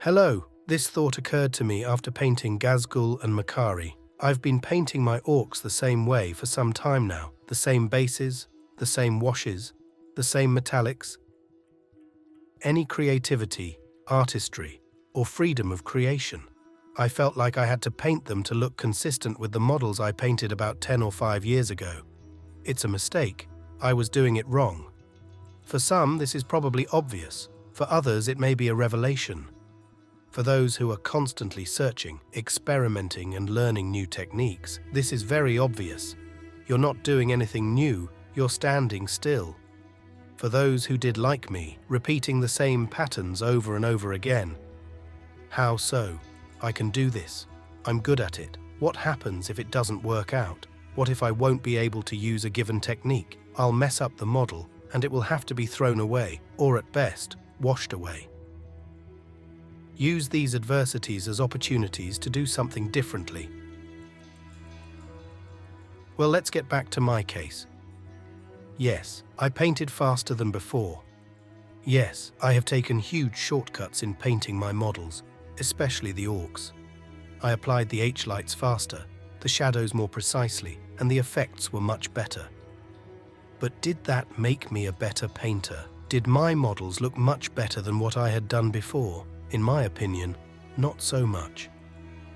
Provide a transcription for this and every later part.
Hello, this thought occurred to me after painting Gazgul and Makari. I've been painting my orcs the same way for some time now. The same bases, the same washes, the same metallics. Any creativity, artistry, or freedom of creation. I felt like I had to paint them to look consistent with the models I painted about 10 or 5 years ago. It's a mistake. I was doing it wrong. For some, this is probably obvious. For others, it may be a revelation. For those who are constantly searching, experimenting, and learning new techniques, this is very obvious. You're not doing anything new, you're standing still. For those who did like me, repeating the same patterns over and over again. How so? I can do this. I'm good at it. What happens if it doesn't work out? What if I won't be able to use a given technique? I'll mess up the model, and it will have to be thrown away, or at best, washed away. Use these adversities as opportunities to do something differently. Well, let's get back to my case. Yes, I painted faster than before. Yes, I have taken huge shortcuts in painting my models, especially the orcs. I applied the H-lights faster, the shadows more precisely, and the effects were much better. But did that make me a better painter? Did my models look much better than what I had done before? In my opinion, not so much.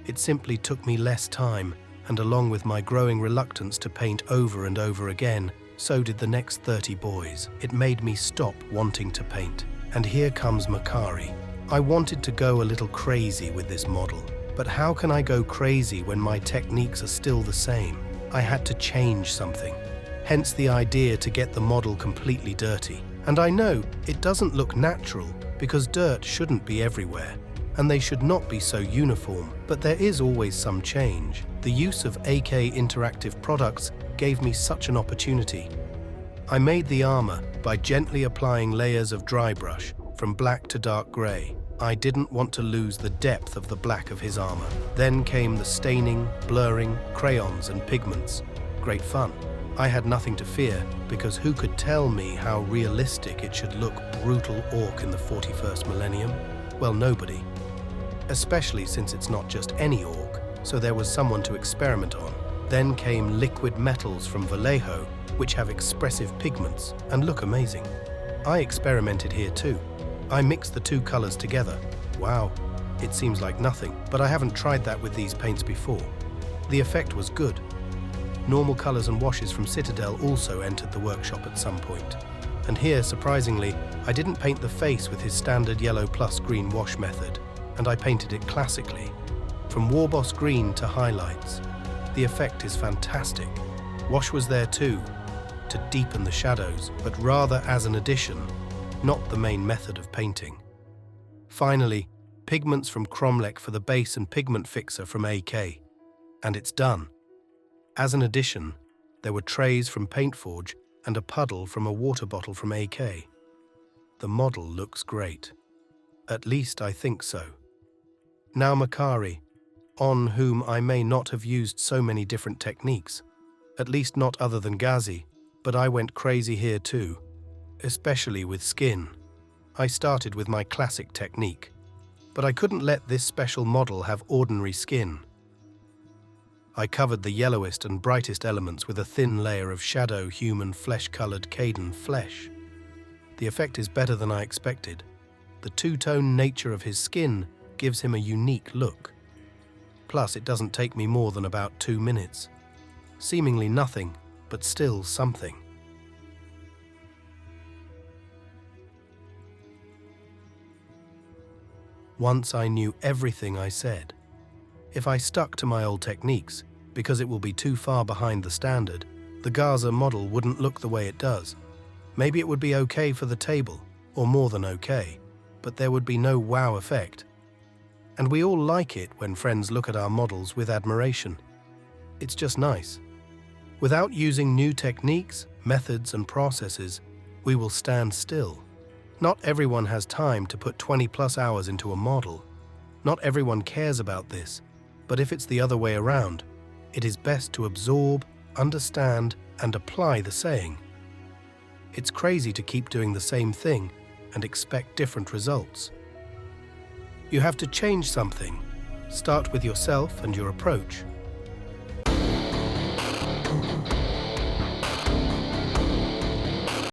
It simply took me less time, and along with my growing reluctance to paint over and over again, so did the next 30 boys. It made me stop wanting to paint. And here comes Makari. I wanted to go a little crazy with this model, but how can I go crazy when my techniques are still the same? I had to change something. Hence the idea to get the model completely dirty. And I know it doesn't look natural because dirt shouldn't be everywhere, and they should not be so uniform, but there is always some change. The use of AK Interactive products gave me such an opportunity. I made the armor by gently applying layers of dry brush from black to dark gray. I didn't want to lose the depth of the black of his armor. Then came the staining, blurring, crayons and pigments. Great fun. I had nothing to fear because who could tell me how realistic it should look brutal orc in the 41st millennium? Well, nobody. Especially since it's not just any orc, so there was someone to experiment on. Then came liquid metals from Vallejo, which have expressive pigments and look amazing. I experimented here too. I mixed the two colors together. Wow, it seems like nothing, but I haven't tried that with these paints before. The effect was good. Normal colors and washes from Citadel also entered the workshop at some point. And here, surprisingly, I didn't paint the face with his standard yellow plus green wash method, and I painted it classically. From Warboss green to highlights. The effect is fantastic. Wash was there too, to deepen the shadows, but rather as an addition, not the main method of painting. Finally, pigments from Cromlech for the base and pigment fixer from AK. And it's done. As an addition, there were trays from Paintforge and a puddle from a water bottle from AK. The model looks great. At least I think so. Now Makari, on whom I may not have used so many different techniques, at least not other than Ghazi, but I went crazy here too, especially with skin. I started with my classic technique, but I couldn't let this special model have ordinary skin. I covered the yellowest and brightest elements with a thin layer of shadow human flesh-colored Caden flesh. The effect is better than I expected. The two-tone nature of his skin gives him a unique look. Plus, it doesn't take me more than about 2 minutes. Seemingly nothing, but still something. Once I knew everything I said. If I stuck to my old techniques, because it will be too far behind the standard, the Gaza model wouldn't look the way it does. Maybe it would be okay for the table, or more than okay, but there would be no wow effect. And we all like it when friends look at our models with admiration. It's just nice. Without using new techniques, methods, and processes, we will stand still. Not everyone has time to put 20+ hours into a model. Not everyone cares about this, but if it's the other way around, it is best to absorb, understand, and apply the saying. It's crazy to keep doing the same thing and expect different results. You have to change something. Start with yourself and your approach.